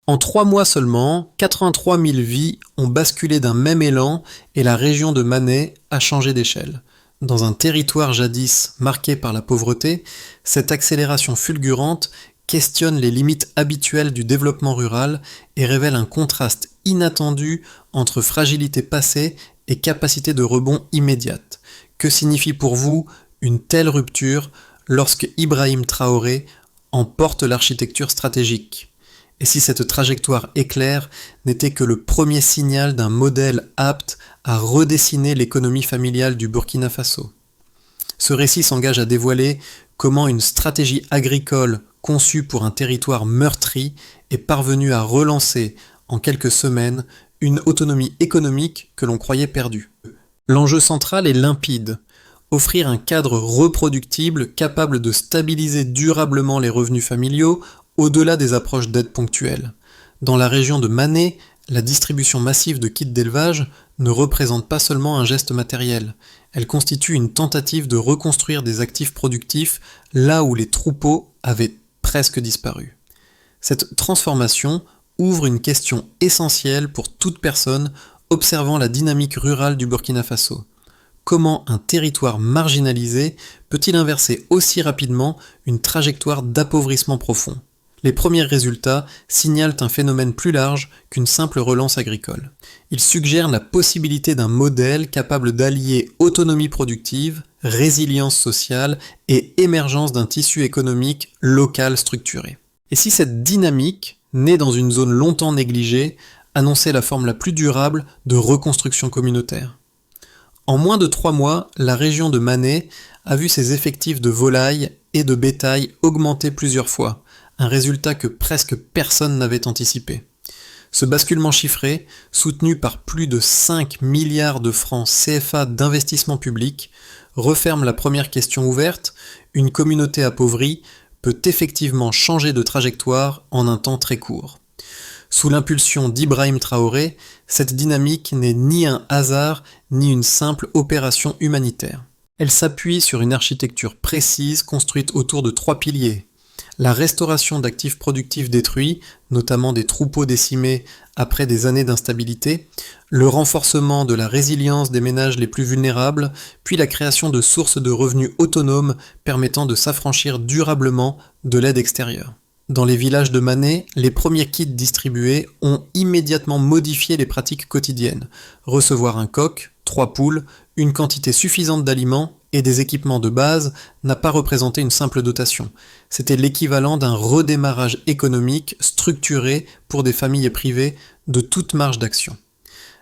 En 3 mois seulement, 83 000 vies ont basculé d'un même élan et la région de Mané a changé d'échelle. Dans un territoire jadis marqué par la pauvreté, cette accélération fulgurante questionne les limites habituelles du développement rural et révèle un contraste inattendu entre fragilité passée et capacité de rebond immédiate. Que signifie pour vous une telle rupture lorsque Ibrahim Traoré emporte l'architecture stratégique ? Et si cette trajectoire éclair n'était que le premier signal d'un modèle apte à redessiner l'économie familiale du Burkina Faso ? Ce récit s'engage à dévoiler comment une stratégie agricole conçue pour un territoire meurtri est parvenue à relancer en quelques semaines une autonomie économique que l'on croyait perdue. L'enjeu central est limpide. Offrir un cadre reproductible capable de stabiliser durablement les revenus familiaux au-delà des approches d'aide ponctuelle. Dans la région de Mané, la distribution massive de kits d'élevage ne représente pas seulement un geste matériel, elle constitue une tentative de reconstruire des actifs productifs là où les troupeaux avaient presque disparu. Cette transformation ouvre une question essentielle pour toute personne observant la dynamique rurale du Burkina Faso. Comment un territoire marginalisé peut-il inverser aussi rapidement une trajectoire d'appauvrissement profond ? Les premiers résultats signalent un phénomène plus large qu'une simple relance agricole. Ils suggèrent la possibilité d'un modèle capable d'allier autonomie productive, résilience sociale et émergence d'un tissu économique local structuré. Et si cette dynamique, née dans une zone longtemps négligée, annonçait la forme la plus durable de reconstruction communautaire ? En moins de 3 mois, la région de Mané a vu ses effectifs de volailles et de bétail augmenter plusieurs fois, un résultat que presque personne n'avait anticipé. Ce basculement chiffré, soutenu par plus de 5 milliards de francs CFA d'investissement public, referme la première question ouverte: une communauté appauvrie peut effectivement changer de trajectoire en un temps très court. Sous l'impulsion d'Ibrahim Traoré, cette dynamique n'est ni un hasard ni une simple opération humanitaire. Elle s'appuie sur une architecture précise construite autour de 3 piliers. La restauration d'actifs productifs détruits, notamment des troupeaux décimés après des années d'instabilité, le renforcement de la résilience des ménages les plus vulnérables, puis la création de sources de revenus autonomes permettant de s'affranchir durablement de l'aide extérieure. Dans les villages de Mané, les premiers kits distribués ont immédiatement modifié les pratiques quotidiennes. Recevoir un coq, 3 poules, une quantité suffisante d'aliments et des équipements de base n'a pas représenté une simple dotation. C'était l'équivalent d'un redémarrage économique structuré pour des familles privées de toute marge d'action.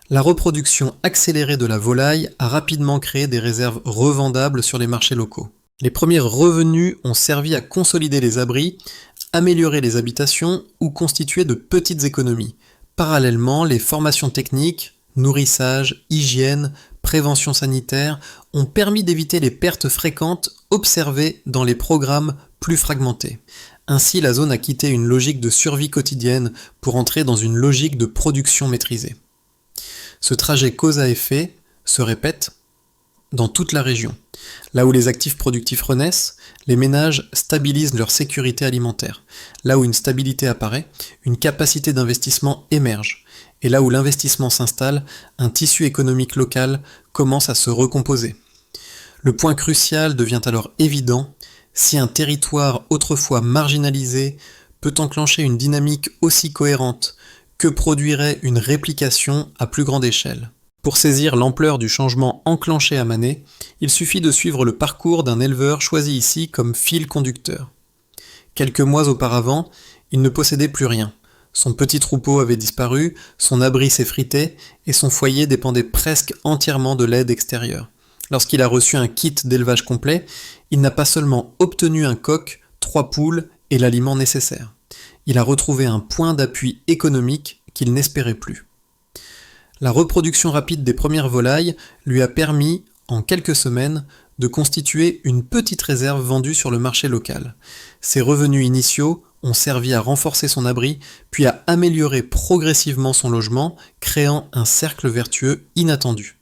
La reproduction accélérée de la volaille a rapidement créé des réserves revendables sur les marchés locaux. Les premiers revenus ont servi à consolider les abris, améliorer les habitations ou constituer de petites économies. Parallèlement, les formations techniques, nourrissage, hygiène, prévention sanitaire ont permis d'éviter les pertes fréquentes observées dans les programmes plus fragmentés. Ainsi, la zone a quitté une logique de survie quotidienne pour entrer dans une logique de production maîtrisée. Ce trajet cause à effet se répète dans toute la région. Là où les actifs productifs renaissent, les ménages stabilisent leur sécurité alimentaire. Là où une stabilité apparaît, une capacité d'investissement émerge. Et là où l'investissement s'installe, un tissu économique local commence à se recomposer. Le point crucial devient alors évident: si un territoire autrefois marginalisé peut enclencher une dynamique aussi cohérente, que produirait une réplication à plus grande échelle ? Pour saisir l'ampleur du changement enclenché à Mané, il suffit de suivre le parcours d'un éleveur choisi ici comme fil conducteur. Quelques mois auparavant, il ne possédait plus rien. Son petit troupeau avait disparu, son abri s'effritait et son foyer dépendait presque entièrement de l'aide extérieure. Lorsqu'il a reçu un kit d'élevage complet, il n'a pas seulement obtenu un coq, 3 poules et l'aliment nécessaire. Il a retrouvé un point d'appui économique qu'il n'espérait plus. La reproduction rapide des premières volailles lui a permis, en quelques semaines, de constituer une petite réserve vendue sur le marché local. Ses revenus initiaux ont servi à renforcer son abri, puis à améliorer progressivement son logement, créant un cercle vertueux inattendu.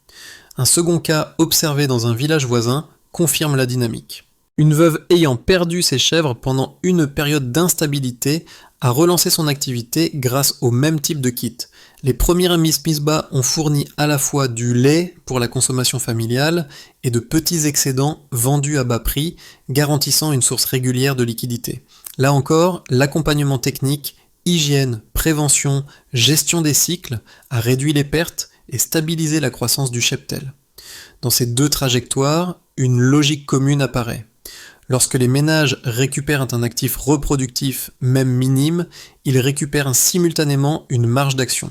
Un second cas observé dans un village voisin confirme la dynamique. Une veuve ayant perdu ses chèvres pendant une période d'instabilité a relancé son activité grâce au même type de kit. Les premières Miss Misbah ont fourni à la fois du lait pour la consommation familiale et de petits excédents vendus à bas prix, garantissant une source régulière de liquidité. Là encore, l'accompagnement technique, hygiène, prévention, gestion des cycles a réduit les pertes et stabilisé la croissance du cheptel. Dans ces deux trajectoires, une logique commune apparaît. Lorsque les ménages récupèrent un actif reproductif, même minime, ils récupèrent simultanément une marge d'action.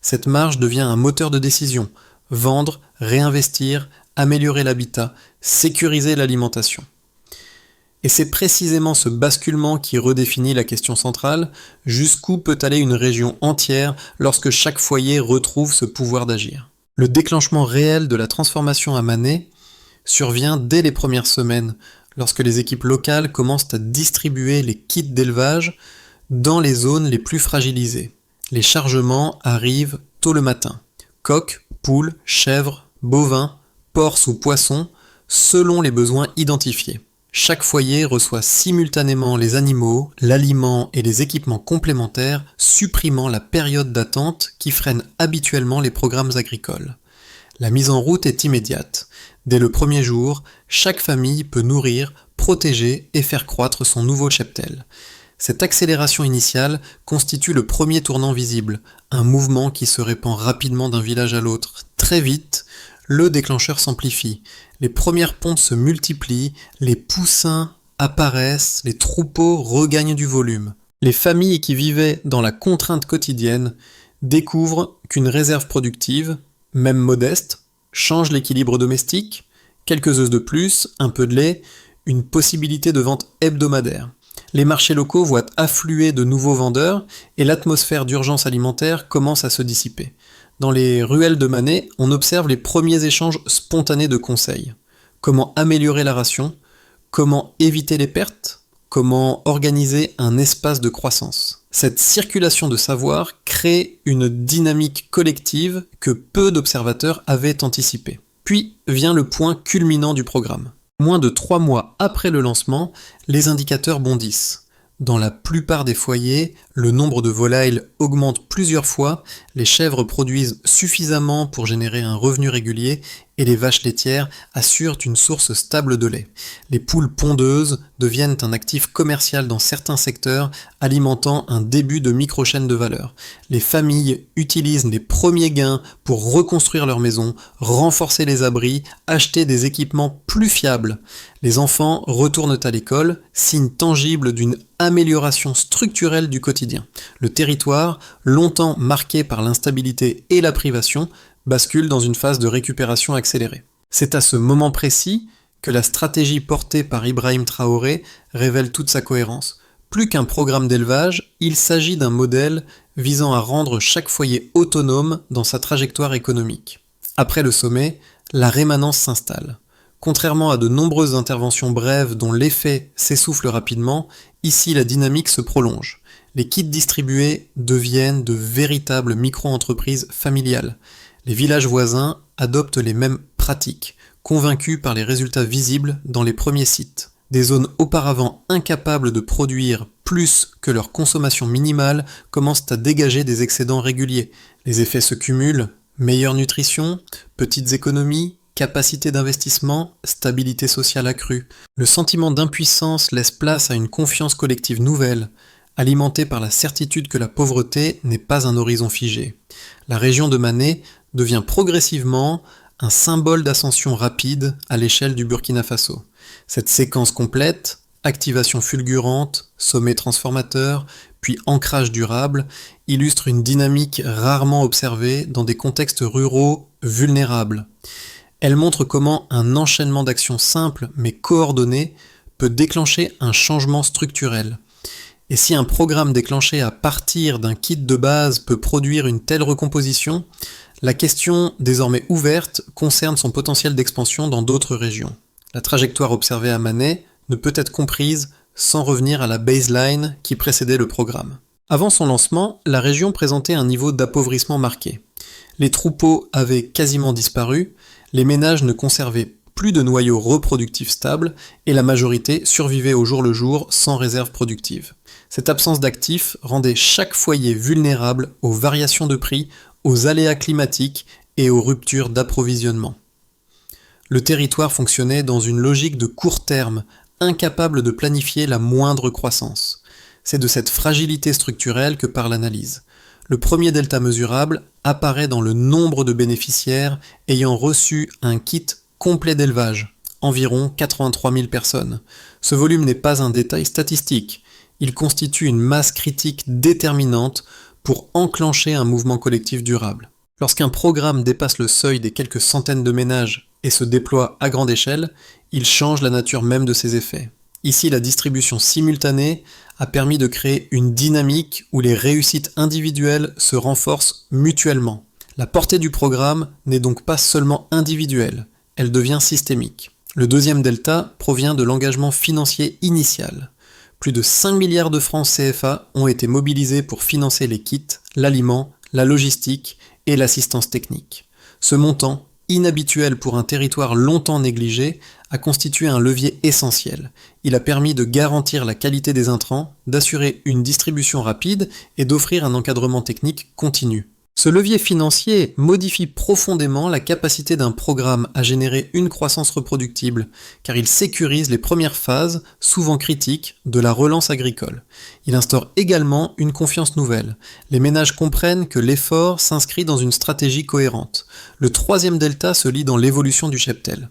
Cette marge devient un moteur de décision. Vendre, réinvestir, améliorer l'habitat, sécuriser l'alimentation. Et c'est précisément ce basculement qui redéfinit la question centrale, jusqu'où peut aller une région entière lorsque chaque foyer retrouve ce pouvoir d'agir. Le déclenchement réel de la transformation à Mané survient dès les premières semaines, lorsque les équipes locales commencent à distribuer les kits d'élevage dans les zones les plus fragilisées. Les chargements arrivent tôt le matin. Coqs, poules, chèvres, bovins, porcs ou poissons, selon les besoins identifiés. Chaque foyer reçoit simultanément les animaux, l'aliment et les équipements complémentaires, supprimant la période d'attente qui freine habituellement les programmes agricoles. La mise en route est immédiate. Dès le premier jour, chaque famille peut nourrir, protéger et faire croître son nouveau cheptel. Cette accélération initiale constitue le premier tournant visible, un mouvement qui se répand rapidement d'un village à l'autre. Très vite, le déclencheur s'amplifie. Les premières pontes se multiplient, les poussins apparaissent, les troupeaux regagnent du volume. Les familles qui vivaient dans la contrainte quotidienne découvrent qu'une réserve productive, même modeste, change l'équilibre domestique, quelques œufs de plus, un peu de lait, une possibilité de vente hebdomadaire. Les marchés locaux voient affluer de nouveaux vendeurs et l'atmosphère d'urgence alimentaire commence à se dissiper. Dans les ruelles de Mané, on observe les premiers échanges spontanés de conseils. Comment améliorer la ration? Comment éviter les pertes? Comment organiser un espace de croissance? Cette circulation de savoir crée une dynamique collective que peu d'observateurs avaient anticipée. Puis vient le point culminant du programme. Moins de 3 mois après le lancement, les indicateurs bondissent. Dans la plupart des foyers, le nombre de volailles augmente plusieurs fois, les chèvres produisent suffisamment pour générer un revenu régulier et les vaches laitières assurent une source stable de lait. Les poules pondeuses deviennent un actif commercial dans certains secteurs, alimentant un début de micro-chaîne de valeur. Les familles utilisent les premiers gains pour reconstruire leur maison, renforcer les abris, acheter des équipements plus fiables. Les enfants retournent à l'école, signe tangible d'une amélioration structurelle du quotidien. Le territoire, longtemps marqué par l'instabilité et la privation, bascule dans une phase de récupération accélérée. C'est à ce moment précis que la stratégie portée par Ibrahim Traoré révèle toute sa cohérence. Plus qu'un programme d'élevage, il s'agit d'un modèle visant à rendre chaque foyer autonome dans sa trajectoire économique. Après le sommet, la rémanence s'installe. Contrairement à de nombreuses interventions brèves dont l'effet s'essouffle rapidement, ici la dynamique se prolonge. Les kits distribués deviennent de véritables micro-entreprises familiales. Les villages voisins adoptent les mêmes pratiques, convaincus par les résultats visibles dans les premiers sites. Des zones auparavant incapables de produire plus que leur consommation minimale commencent à dégager des excédents réguliers. Les effets se cumulent, meilleure nutrition, petites économies, capacité d'investissement, stabilité sociale accrue. Le sentiment d'impuissance laisse place à une confiance collective nouvelle, alimentée par la certitude que la pauvreté n'est pas un horizon figé. La région de Mané devient progressivement un symbole d'ascension rapide à l'échelle du Burkina Faso. Cette séquence complète, activation fulgurante, sommet transformateur, puis ancrage durable, illustre une dynamique rarement observée dans des contextes ruraux vulnérables. Elle montre comment un enchaînement d'actions simples mais coordonnées peut déclencher un changement structurel. Et si un programme déclenché à partir d'un kit de base peut produire une telle recomposition, la question désormais ouverte concerne son potentiel d'expansion dans d'autres régions. La trajectoire observée à Mané ne peut être comprise sans revenir à la baseline qui précédait le programme. Avant son lancement, la région présentait un niveau d'appauvrissement marqué. Les troupeaux avaient quasiment disparu, les ménages ne conservaient plus de noyaux reproductifs stables et la majorité survivait au jour le jour sans réserve productive. Cette absence d'actifs rendait chaque foyer vulnérable aux variations de prix, aux aléas climatiques et aux ruptures d'approvisionnement. Le territoire fonctionnait dans une logique de court terme, incapable de planifier la moindre croissance. C'est de cette fragilité structurelle que parle l'analyse. Le premier delta mesurable apparaît dans le nombre de bénéficiaires ayant reçu un kit complet d'élevage, environ 83 000 personnes. Ce volume n'est pas un détail statistique, il constitue une masse critique déterminante pour enclencher un mouvement collectif durable. Lorsqu'un programme dépasse le seuil des quelques centaines de ménages et se déploie à grande échelle, il change la nature même de ses effets. Ici, la distribution simultanée a permis de créer une dynamique où les réussites individuelles se renforcent mutuellement. La portée du programme n'est donc pas seulement individuelle, elle devient systémique. Le deuxième delta provient de l'engagement financier initial. Plus de 5 milliards de francs CFA ont été mobilisés pour financer les kits, l'aliment, la logistique et l'assistance technique. Ce montant, inhabituel pour un territoire longtemps négligé, a constitué un levier essentiel. Il a permis de garantir la qualité des intrants, d'assurer une distribution rapide et d'offrir un encadrement technique continu. Ce levier financier modifie profondément la capacité d'un programme à générer une croissance reproductible, car il sécurise les premières phases, souvent critiques, de la relance agricole. Il instaure également une confiance nouvelle. Les ménages comprennent que l'effort s'inscrit dans une stratégie cohérente. Le troisième delta se lit dans l'évolution du cheptel.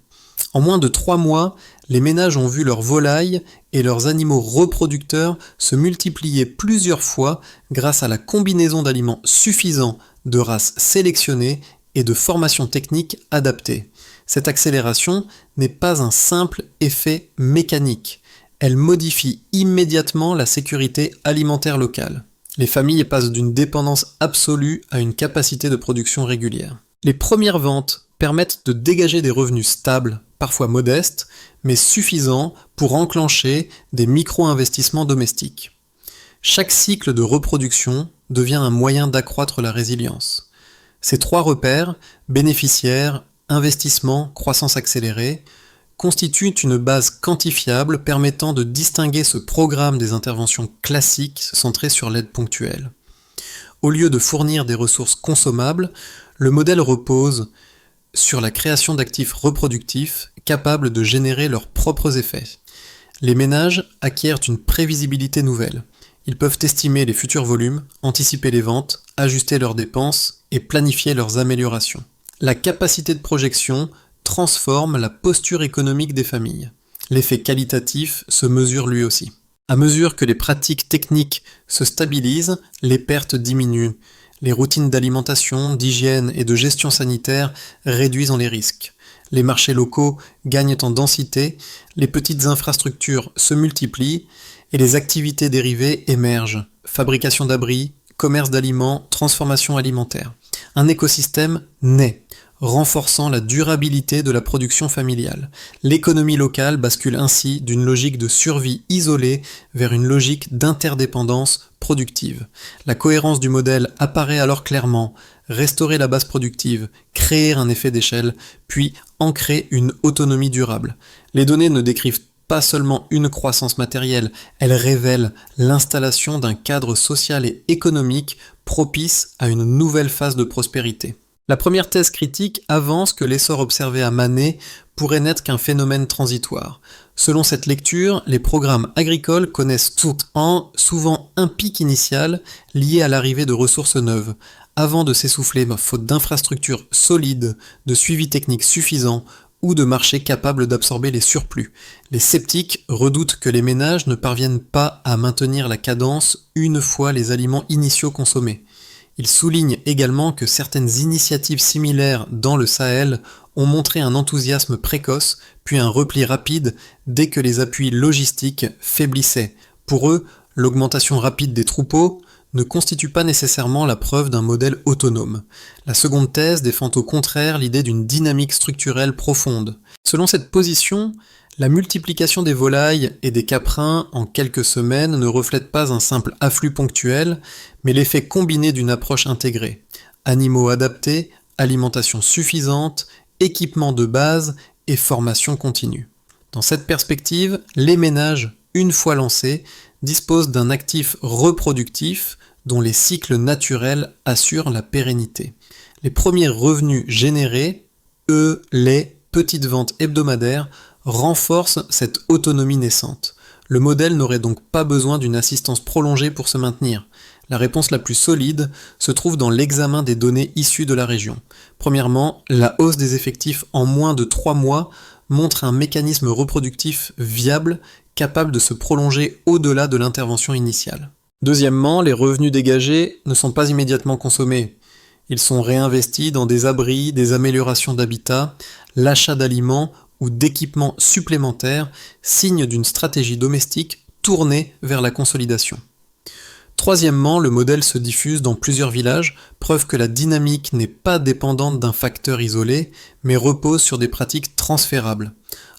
En moins de 3 mois, les ménages ont vu leurs volailles et leurs animaux reproducteurs se multiplier plusieurs fois grâce à la combinaison d'aliments suffisants, de races sélectionnées et de formations techniques adaptées. Cette accélération n'est pas un simple effet mécanique. Elle modifie immédiatement la sécurité alimentaire locale. Les familles passent d'une dépendance absolue à une capacité de production régulière. Les premières ventes permettent de dégager des revenus stables, parfois modestes, mais suffisants pour enclencher des micro-investissements domestiques. Chaque cycle de reproduction devient un moyen d'accroître la résilience. Ces 3 repères, bénéficiaires, investissement, croissance accélérée, constituent une base quantifiable permettant de distinguer ce programme des interventions classiques centrées sur l'aide ponctuelle. Au lieu de fournir des ressources consommables, le modèle repose sur la création d'actifs reproductifs capables de générer leurs propres effets. Les ménages acquièrent une prévisibilité nouvelle. Ils peuvent estimer les futurs volumes, anticiper les ventes, ajuster leurs dépenses et planifier leurs améliorations. La capacité de projection transforme la posture économique des familles. L'effet qualitatif se mesure lui aussi. À mesure que les pratiques techniques se stabilisent, les pertes diminuent. Les routines d'alimentation, d'hygiène et de gestion sanitaire réduisent les risques. Les marchés locaux gagnent en densité, les petites infrastructures se multiplient et les activités dérivées émergent. Fabrication d'abris, commerce d'aliments, transformation alimentaire. Un écosystème naît, renforçant la durabilité de la production familiale. L'économie locale bascule ainsi d'une logique de survie isolée vers une logique d'interdépendance productive. La cohérence du modèle apparaît alors clairement. Restaurer la base productive, créer un effet d'échelle, puis ancrer une autonomie durable. Les données ne décrivent pas seulement une croissance matérielle, elles révèlent l'installation d'un cadre social et économique propice à une nouvelle phase de prospérité. La première thèse critique avance que l'essor observé à Mané pourrait n'être qu'un phénomène transitoire. Selon cette lecture, les programmes agricoles connaissent souvent un pic initial lié à l'arrivée de ressources neuves, avant de s'essouffler faute d'infrastructures solides, de suivi technique suffisant ou de marchés capables d'absorber les surplus. Les sceptiques redoutent que les ménages ne parviennent pas à maintenir la cadence une fois les aliments initiaux consommés. Il souligne également que certaines initiatives similaires dans le Sahel ont montré un enthousiasme précoce, puis un repli rapide dès que les appuis logistiques faiblissaient. Pour eux, l'augmentation rapide des troupeaux ne constitue pas nécessairement la preuve d'un modèle autonome. La seconde thèse défend au contraire l'idée d'une dynamique structurelle profonde. Selon cette position, la multiplication des volailles et des caprins en quelques semaines ne reflète pas un simple afflux ponctuel, mais l'effet combiné d'une approche intégrée. Animaux adaptés, alimentation suffisante, équipement de base et formation continue. Dans cette perspective, les ménages, une fois lancés, disposent d'un actif reproductif dont les cycles naturels assurent la pérennité. Les premiers revenus générés, les petites ventes hebdomadaires, renforcent cette autonomie naissante. Le modèle n'aurait donc pas besoin d'une assistance prolongée pour se maintenir. La réponse la plus solide se trouve dans l'examen des données issues de la région. Premièrement, la hausse des effectifs en moins de 3 mois montre un mécanisme reproductif viable, capable de se prolonger au-delà de l'intervention initiale. Deuxièmement, les revenus dégagés ne sont pas immédiatement consommés. Ils sont réinvestis dans des abris, des améliorations d'habitat, l'achat d'aliments ou d'équipements supplémentaires, signe d'une stratégie domestique tournée vers la consolidation. Troisièmement, le modèle se diffuse dans plusieurs villages, preuve que la dynamique n'est pas dépendante d'un facteur isolé, mais repose sur des pratiques transférables.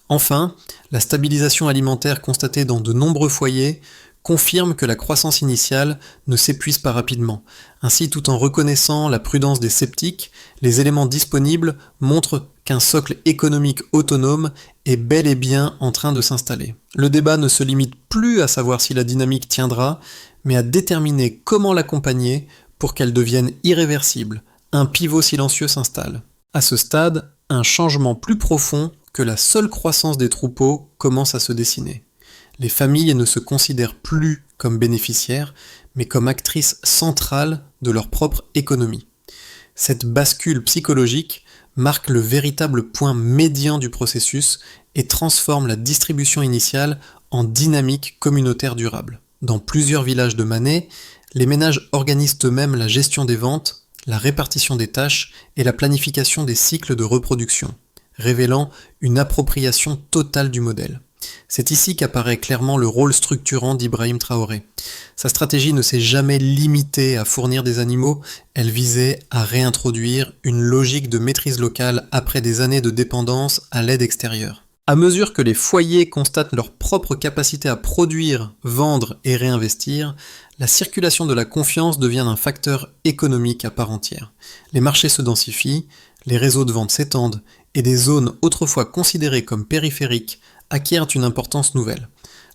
Enfin, la stabilisation alimentaire constatée dans de nombreux foyers confirme que la croissance initiale ne s'épuise pas rapidement. Ainsi, tout en reconnaissant la prudence des sceptiques, les éléments disponibles montrent qu'un socle économique autonome est bel et bien en train de s'installer. Le débat ne se limite plus à savoir si la dynamique tiendra, mais à déterminer comment l'accompagner pour qu'elle devienne irréversible. Un pivot silencieux s'installe. À ce stade, un changement plus profond que la seule croissance des troupeaux commence à se dessiner. Les familles ne se considèrent plus comme bénéficiaires, mais comme actrices centrales de leur propre économie. Cette bascule psychologique marque le véritable point médian du processus et transforme la distribution initiale en dynamique communautaire durable. Dans plusieurs villages de Mané, les ménages organisent eux-mêmes la gestion des ventes, la répartition des tâches et la planification des cycles de reproduction, révélant une appropriation totale du modèle. C'est ici qu'apparaît clairement le rôle structurant d'Ibrahim Traoré. Sa stratégie ne s'est jamais limitée à fournir des animaux, elle visait à réintroduire une logique de maîtrise locale après des années de dépendance à l'aide extérieure. À mesure que les foyers constatent leur propre capacité à produire, vendre et réinvestir, la circulation de la confiance devient un facteur économique à part entière. Les marchés se densifient, les réseaux de vente s'étendent et des zones autrefois considérées comme périphériques acquièrent une importance nouvelle.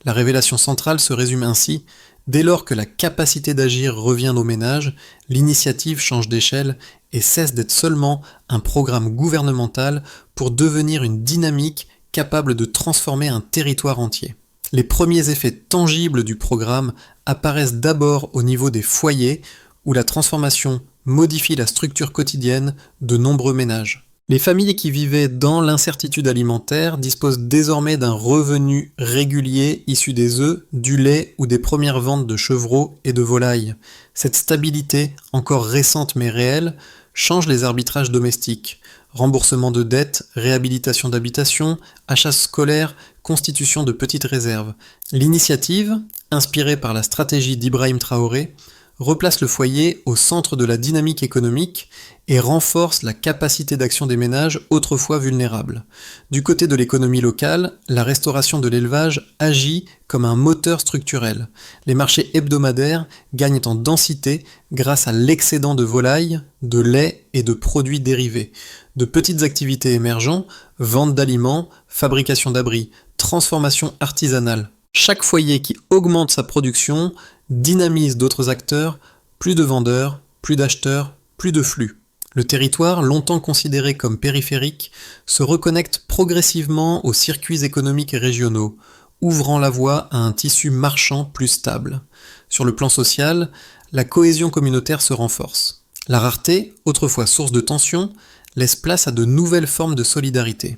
La révélation centrale se résume ainsi: dès lors que la capacité d'agir revient aux ménages, l'initiative change d'échelle et cesse d'être seulement un programme gouvernemental pour devenir une dynamique capable de transformer un territoire entier. Les premiers effets tangibles du programme apparaissent d'abord au niveau des foyers, où la transformation modifie la structure quotidienne de nombreux ménages. Les familles qui vivaient dans l'incertitude alimentaire disposent désormais d'un revenu régulier issu des œufs, du lait ou des premières ventes de chevreaux et de volailles. Cette stabilité, encore récente mais réelle, change les arbitrages domestiques. Remboursement de dettes, réhabilitation d'habitation, achats scolaires, constitution de petites réserves. L'initiative, inspirée par la stratégie d'Ibrahim Traoré, replace le foyer au centre de la dynamique économique et renforce la capacité d'action des ménages autrefois vulnérables. Du côté de l'économie locale, la restauration de l'élevage agit comme un moteur structurel. Les marchés hebdomadaires gagnent en densité grâce à l'excédent de volailles, de lait et de produits dérivés. De petites activités émergent, vente d'aliments, fabrication d'abris, transformation artisanale. Chaque foyer qui augmente sa production dynamise d'autres acteurs, plus de vendeurs, plus d'acheteurs, plus de flux. Le territoire, longtemps considéré comme périphérique, se reconnecte progressivement aux circuits économiques et régionaux, ouvrant la voie à un tissu marchand plus stable. Sur le plan social, la cohésion communautaire se renforce. La rareté, autrefois source de tension, laisse place à de nouvelles formes de solidarité.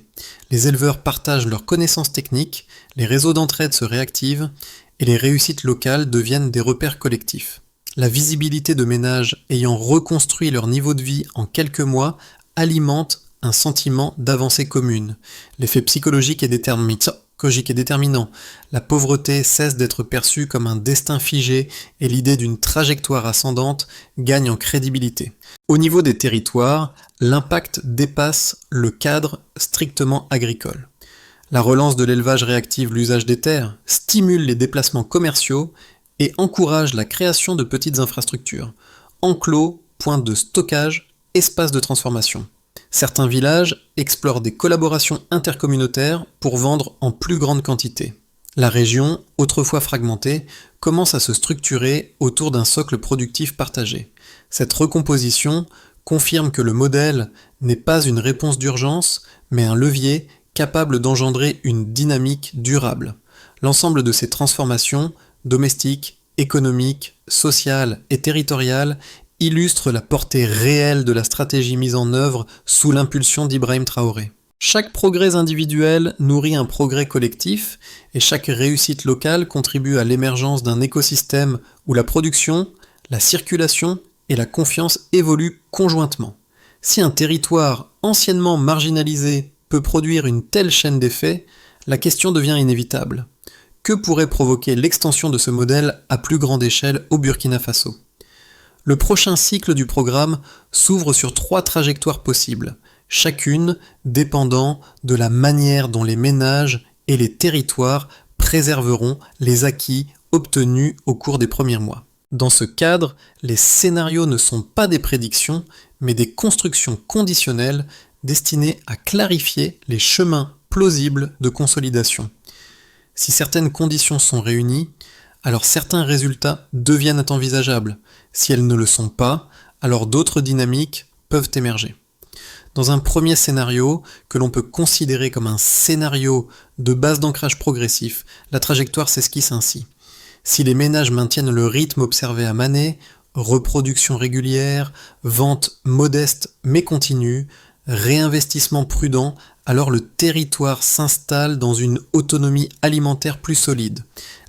Les éleveurs partagent leurs connaissances techniques, les réseaux d'entraide se réactivent, et les réussites locales deviennent des repères collectifs. La visibilité de ménages ayant reconstruit leur niveau de vie en quelques mois alimente un sentiment d'avancée commune. L'effet psychologique est déterminant. La pauvreté cesse d'être perçue comme un destin figé et l'idée d'une trajectoire ascendante gagne en crédibilité. Au niveau des territoires, l'impact dépasse le cadre strictement agricole. La relance de l'élevage réactive l'usage des terres, stimule les déplacements commerciaux et encourage la création de petites infrastructures, enclos, points de stockage, espaces de transformation. Certains villages explorent des collaborations intercommunautaires pour vendre en plus grande quantité. La région, autrefois fragmentée, commence à se structurer autour d'un socle productif partagé. Cette recomposition confirme que le modèle n'est pas une réponse d'urgence, mais un levier capable d'engendrer une dynamique durable. L'ensemble de ces transformations, domestiques, économiques, sociales et territoriales, illustre la portée réelle de la stratégie mise en œuvre sous l'impulsion d'Ibrahim Traoré. Chaque progrès individuel nourrit un progrès collectif et chaque réussite locale contribue à l'émergence d'un écosystème où la production, la circulation et la confiance évoluent conjointement. Si un territoire anciennement marginalisé peut produire une telle chaîne d'effets, la question devient inévitable. Que pourrait provoquer l'extension de ce modèle à plus grande échelle au Burkina Faso ? Le prochain cycle du programme s'ouvre sur 3 trajectoires possibles, chacune dépendant de la manière dont les ménages et les territoires préserveront les acquis obtenus au cours des premiers mois. Dans ce cadre, les scénarios ne sont pas des prédictions, mais des constructions conditionnelles destinées à clarifier les chemins plausibles de consolidation. Si certaines conditions sont réunies, alors certains résultats deviennent envisageables. Si elles ne le sont pas, alors d'autres dynamiques peuvent émerger. Dans un premier scénario, que l'on peut considérer comme un scénario de base d'ancrage progressif, la trajectoire s'esquisse ainsi. Si les ménages maintiennent le rythme observé à Mané, reproduction régulière, vente modeste mais continue, réinvestissement prudent, alors le territoire s'installe dans une autonomie alimentaire plus solide.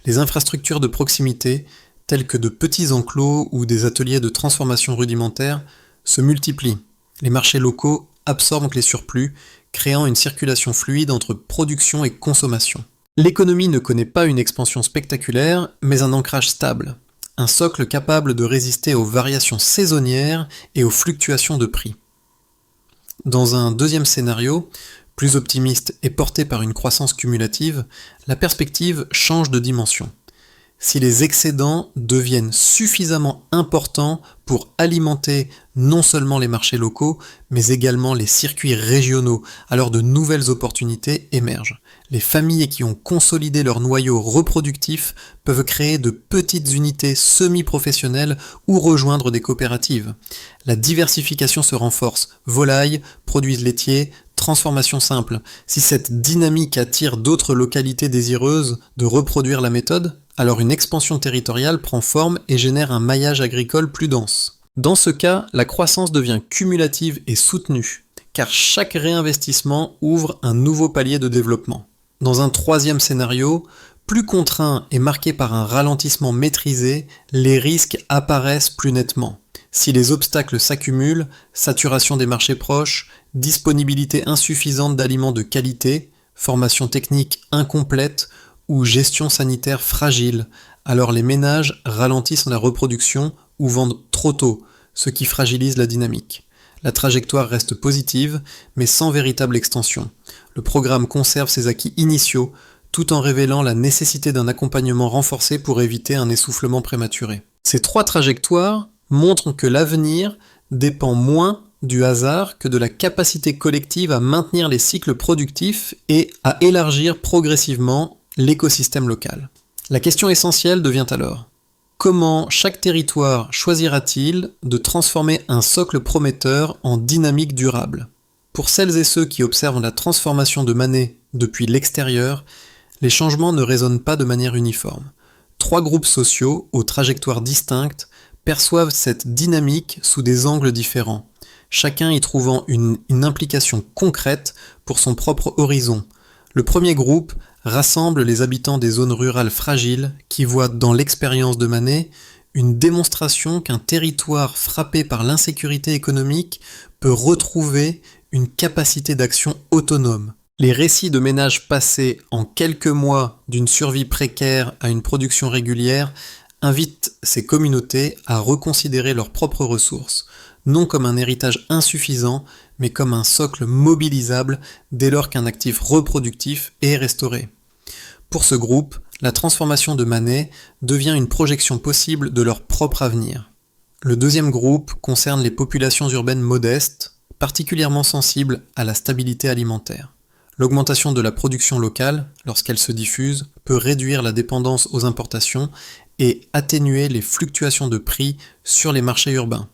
Les infrastructures de proximité, telles que de petits enclos ou des ateliers de transformation rudimentaires, se multiplient. Les marchés locaux absorbent les surplus, créant une circulation fluide entre production et consommation. L'économie ne connaît pas une expansion spectaculaire, mais un ancrage stable, un socle capable de résister aux variations saisonnières et aux fluctuations de prix. Dans un deuxième scénario, plus optimiste et porté par une croissance cumulative, la perspective change de dimension. Si les excédents deviennent suffisamment importants pour alimenter non seulement les marchés locaux, mais également les circuits régionaux, alors de nouvelles opportunités émergent. Les familles qui ont consolidé leur noyau reproductif peuvent créer de petites unités semi-professionnelles ou rejoindre des coopératives. La diversification se renforce, volailles, produits laitiers, transformation simple. Si cette dynamique attire d'autres localités désireuses de reproduire la méthode, alors une expansion territoriale prend forme et génère un maillage agricole plus dense. Dans ce cas, la croissance devient cumulative et soutenue, car chaque réinvestissement ouvre un nouveau palier de développement. Dans un troisième scénario, plus contraint et marqué par un ralentissement maîtrisé, les risques apparaissent plus nettement. Si les obstacles s'accumulent, saturation des marchés proches, disponibilité insuffisante d'aliments de qualité, formation technique incomplète ou gestion sanitaire fragile, alors les ménages ralentissent la reproduction ou vendent trop tôt, ce qui fragilise la dynamique. La trajectoire reste positive, mais sans véritable extension. Le programme conserve ses acquis initiaux, tout en révélant la nécessité d'un accompagnement renforcé pour éviter un essoufflement prématuré. Ces 3 trajectoires montrent que l'avenir dépend moins du hasard que de la capacité collective à maintenir les cycles productifs et à élargir progressivement l'écosystème local. La question essentielle devient alors: comment chaque territoire choisira-t-il de transformer un socle prometteur en dynamique durable ? Pour celles et ceux qui observent la transformation de Mané depuis l'extérieur, les changements ne résonnent pas de manière uniforme. 3 groupes sociaux, aux trajectoires distinctes, perçoivent cette dynamique sous des angles différents, chacun y trouvant une implication concrète pour son propre horizon. Le premier groupe rassemble les habitants des zones rurales fragiles qui voient dans l'expérience de Mané une démonstration qu'un territoire frappé par l'insécurité économique peut retrouver une capacité d'action autonome. Les récits de ménages passés en quelques mois d'une survie précaire à une production régulière invitent ces communautés à reconsidérer leurs propres ressources, non comme un héritage insuffisant, mais comme un socle mobilisable dès lors qu'un actif reproductif est restauré. Pour ce groupe, la transformation de Mané devient une projection possible de leur propre avenir. Le deuxième groupe concerne les populations urbaines modestes, particulièrement sensible à la stabilité alimentaire. L'augmentation de la production locale, lorsqu'elle se diffuse, peut réduire la dépendance aux importations et atténuer les fluctuations de prix sur les marchés urbains.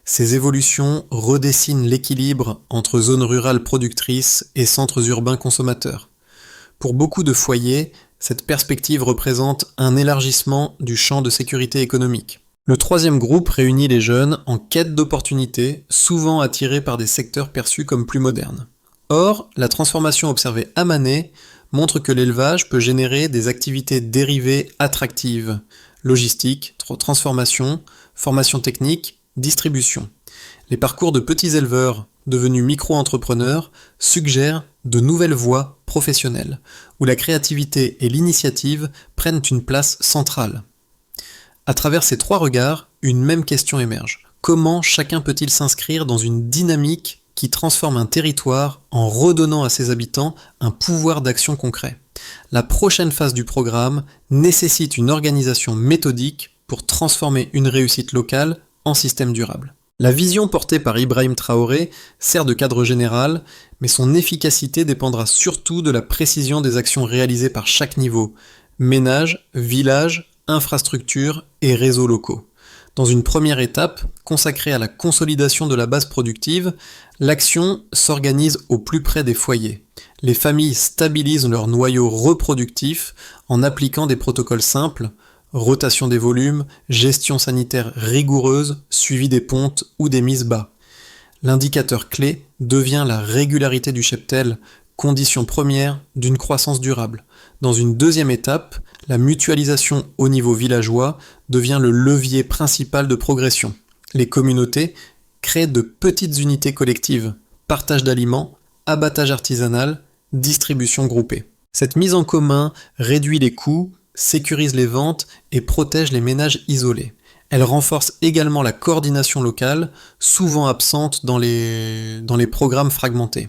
Ces évolutions redessinent l'équilibre entre zones rurales productrices et centres urbains consommateurs. Pour beaucoup de foyers, cette perspective représente un élargissement du champ de sécurité économique. Le troisième groupe réunit les jeunes en quête d'opportunités, souvent attirés par des secteurs perçus comme plus modernes. Or, la transformation observée à Manet montre que l'élevage peut générer des activités dérivées attractives, logistique, transformation, formation technique, distribution. Les parcours de petits éleveurs devenus micro-entrepreneurs suggèrent de nouvelles voies professionnelles, où la créativité et l'initiative prennent une place centrale. À travers ces trois regards, une même question émerge. Comment chacun peut-il s'inscrire dans une dynamique qui transforme un territoire en redonnant à ses habitants un pouvoir d'action concret? La prochaine phase du programme nécessite une organisation méthodique pour transformer une réussite locale en système durable. La vision portée par Ibrahim Traoré sert de cadre général, mais son efficacité dépendra surtout de la précision des actions réalisées par chaque niveau, ménages, villages, infrastructures et réseaux locaux. Dans une première étape, consacrée à la consolidation de la base productive, l'action s'organise au plus près des foyers. Les familles stabilisent leur noyau reproductif en appliquant des protocoles simples, rotation des volumes, gestion sanitaire rigoureuse, suivi des pontes ou des mises bas. L'indicateur clé devient la régularité du cheptel, condition première d'une croissance durable. Dans une deuxième étape, la mutualisation au niveau villageois devient le levier principal de progression. Les communautés créent de petites unités collectives, partage d'aliments, abattage artisanal, distribution groupée. Cette mise en commun réduit les coûts, sécurise les ventes et protège les ménages isolés. Elle renforce également la coordination locale, souvent absente dans les programmes fragmentés.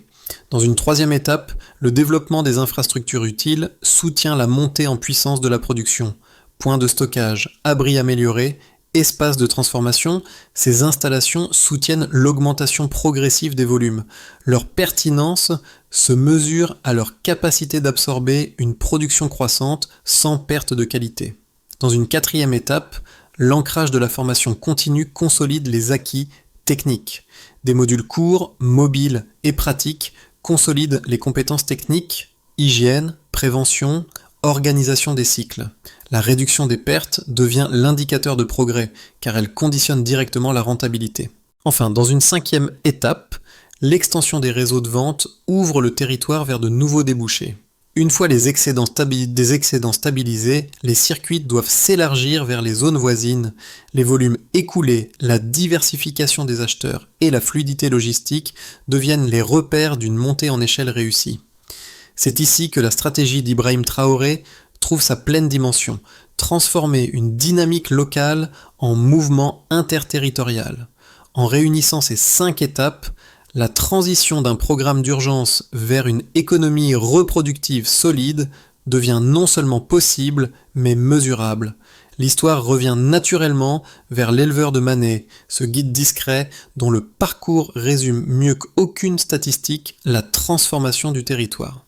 Dans une troisième étape, le développement des infrastructures utiles soutient la montée en puissance de la production. Points de stockage, abris améliorés, espaces de transformation, ces installations soutiennent l'augmentation progressive des volumes. Leur pertinence se mesure à leur capacité d'absorber une production croissante sans perte de qualité. Dans une quatrième étape, l'ancrage de la formation continue consolide les acquis techniques. Des modules courts, mobiles et pratiques consolident les compétences techniques, hygiène, prévention, organisation des cycles. La réduction des pertes devient l'indicateur de progrès, car elle conditionne directement la rentabilité. Enfin, dans une cinquième étape, l'extension des réseaux de vente ouvre le territoire vers de nouveaux débouchés. Une fois des excédents stabilisés, les circuits doivent s'élargir vers les zones voisines. Les volumes écoulés, la diversification des acheteurs et la fluidité logistique deviennent les repères d'une montée en échelle réussie. C'est ici que la stratégie d'Ibrahim Traoré trouve sa pleine dimension, transformer une dynamique locale en mouvement interterritorial. En réunissant ces 5 étapes, la transition d'un programme d'urgence vers une économie reproductive solide devient non seulement possible, mais mesurable. L'histoire revient naturellement vers l'éleveur de Manet, ce guide discret dont le parcours résume mieux qu'aucune statistique la transformation du territoire.